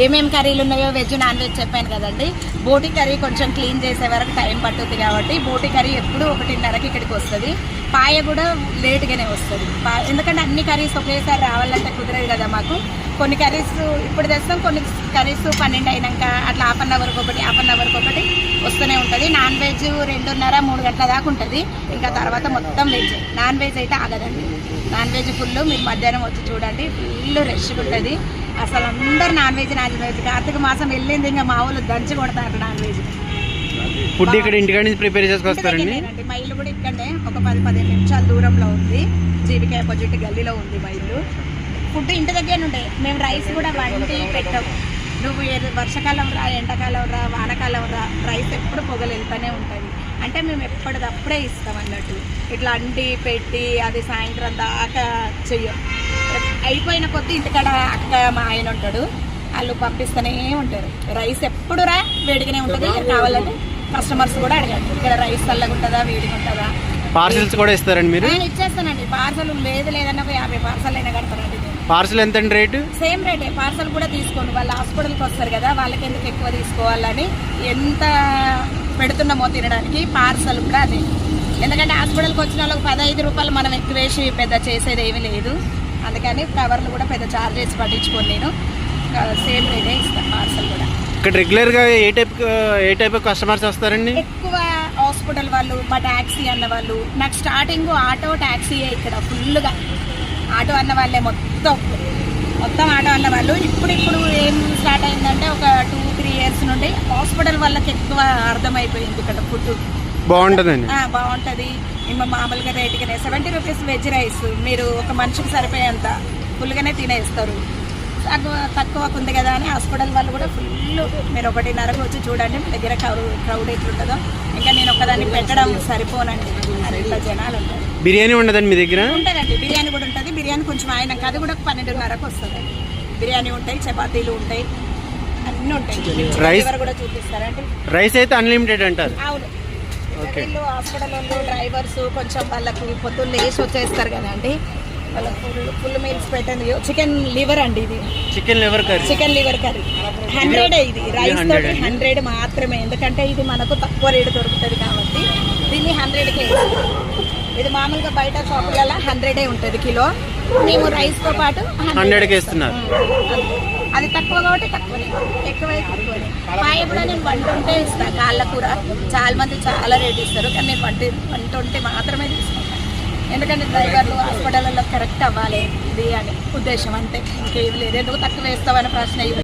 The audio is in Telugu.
ఏమేమి కర్రీలు ఉన్నాయో వెజ్ నాన్ వెజ్ చెప్పాను కదండి. బోటి కర్రీ కొంచెం క్లీన్ చేసే వరకు టైం పట్టుద్ది కాబట్టి బోటి కర్రీ ఎప్పుడు 1:30కి ఇక్కడికి వస్తుంది. పాయ కూడా లేట్గానే వస్తుంది. ఎందుకంటే అన్ని కర్రీస్ ఒకేసారి రావాలంటే కుదరదు కదా మాకు. కొన్ని కర్రీస్ ఇప్పుడు తెస్తాం, కొన్ని కర్రీస్ 12 అయినాక అట్లా హాఫ్ అన్ అవర్కి ఒకటి వస్తూనే ఉంటుంది. నాన్ వెజ్ 2:30-3 గంటల దాకా ఉంటుంది. ఇంకా తర్వాత మొత్తం వెజ్. నాన్ వెజ్ అయితే ఆగదండి. Non veg full. మీరు మధ్యాహ్నం వచ్చి చూడండి, ఫుల్ రష్గా ఉంటుంది. అసలు అందరు నాన్ వెజ్. కార్తీక మాసం వెళ్ళింది ఇంకా మా ఊళ్ళు దంచి కొడతారు నాన్ వెజ్. ఫుడ్ ఇక్కడ ఇంటికాడ నుంచి ప్రిపేర్ చేసుకొస్తారండి. మా ఇల్లు కూడా ఇక్కడనే ఒక 10-15 నిమిషాల దూరంలో ఉంది. జీవికి ఆపోజిట్ గల్లీలో ఉంది మా ఇల్లు. ఫుడ్ ఇంటి దగ్గర ఉంటాయి. మేము రైస్ కూడా వండి పెట్టాము. నువ్వు వర్షాకాలం రా, ఎండాకాలం రా, వానకాలం రా, రైస్ ఎప్పుడు పొగలు వెళ్తూనే ఉంటుంది. అంటే మేము ఎప్పటికప్పుడే ఇస్తాం అన్నట్టు. ఇట్లా అండి పెట్టి అది సాయంత్రం దాకా చెయ్యం. అయిపోయిన కొద్దీ ఇంటికాడ అక్క మా ఆయన ఉంటాడు, వాళ్ళు పంపిస్తూనే ఉంటారు. రైస్ ఎప్పుడు రా వేడిగానే ఉంటుంది. కావాలంటే కస్టమర్స్ కూడా అడగండి, ఇక్కడ రైస్ చల్లగా ఉంటుందా వేడిగా ఉంటుందా. పార్సల్స్ కూడా ఇస్తారండి మీరు? నేను ఇచ్చేస్తానండి. పార్సల్ లేదన్నా ఒక 50 పార్సల్ అయినా కడతానండి. పార్సల్ ఎంత అండి రేటు? సేమ్ రేటే. పార్సల్ కూడా తీసుకోండి. వాళ్ళు హాస్పిటల్కి వస్తారు కదా, వాళ్ళకి ఎందుకు ఎక్కువ తీసుకోవాలని ఎంత పెడుతున్నామో తినడానికి పార్సల్ కూడా అదే. ఎందుకంటే హాస్పిటల్కి వచ్చిన వాళ్ళకి 15 రూపాయలు మనం ఎక్కువ వేసి పెద్ద చేసేది ఏమీ లేదు. అందుకని కవర్లు కూడా పెద్ద చార్జెస్ పట్టించుకొని నేను సేమ్ రేటే ఇస్తాను పార్సల్ కూడా. ఇక్కడ రెగ్యులర్గా ఏ టైప్ కస్టమర్స్ వస్తారండి? ఎక్కువ హాస్పిటల్ వాళ్ళు, మా ట్యాక్సీ అన్న వాళ్ళు. నాకు స్టార్టింగ్ ఆటో ట్యాక్సీయే ఇక్కడ ఫుల్గా. ఆటో అన్న వాళ్ళే మొత్తం ఆటో అన్న వాళ్ళు. ఇప్పుడు ఏం స్టార్ట్ అయిందంటే ఒక 2-3 ఇయర్స్ నుండి హాస్పిటల్ వాళ్ళకి ఎక్కువ అర్థమైపోయింది ఇక్కడ ఫుడ్ బాగుంటుందండి. బాగుంటుంది. మేము మామూలుగా రేటుగానే 70 రూపీస్ వెజ్ రైస్ మీరు ఒక మనిషికి సరిపోయేంత ఫుల్గానే తినేస్తారు. తక్కువకు ఉంది కదా అని హాస్పిటల్ వాళ్ళు కూడా ఫుల్. మీరు 1:30కు వచ్చి చూడండి మీ దగ్గర క్రౌడ్ ఎట్లుంటుందో. ఇంకా నేను ఒకదాన్ని పెట్టడం సరిపోనండి, ఇట్లా జనాలు ఉంటారు. బిర్యానీ ఉండదండి మీ దగ్గర? ఉంటుందండి, బిర్యానీ కూడా ఉంటుంది. బిర్యానీ కొంచెం ఆయనకు అది కూడా 12:30కు వస్తుందండి. బిర్యానీ ఉంటాయి, చపాతీలు ఉంటాయి, అన్నీ ఉంటాయి. రైస్ కూడా చూపిస్తారండి. రైస్ అయితే అన్లిమిటెడ్ అంటారు? అవును. వీళ్ళు హాస్పిటల్ వాళ్ళు డ్రైవర్స్ కొంచెం వాళ్ళకు పొద్దున్న లేసి వచ్చేస్తారు కదండి, వాళ్ళకి ఫుల్ మీల్స్ పెట్టండి. చికెన్ లివర్ అండి ఇది. చికెన్ లివర్ కర్రీ 100 ఇది. రైస్ తోటి 100 మాత్రమే. ఎందుకంటే ఇది మనకు తక్కువ రేటు దొరుకుతుంది కాబట్టి దీన్ని 100కే. ఇది మామూలుగా బయట షాపులలో 100 ఉంటుంది కిలో. మేము రైస్తో పాటు 100కి ఇస్తున్నారు. అది తక్కువ కాబట్టి తక్కువనే, ఎక్కువైతే తక్కువనే. పాయ కూడా నేను 120 ఇస్తాను. కాళ్ళ కూర చాలా మంది చాలా రేటు ఇస్తారు, కానీ నేను 120 మాత్రమే తీసుకుంటాను. ఎందుకంటే డ్రైవర్లు హాస్పిటల్లో కరెక్ట్ అవ్వాలి ఇది అని ఉద్దేశం, అంతే. ఇంకేం లేదు. ఎందుకు తక్కువ వేస్తామని ప్రశ్న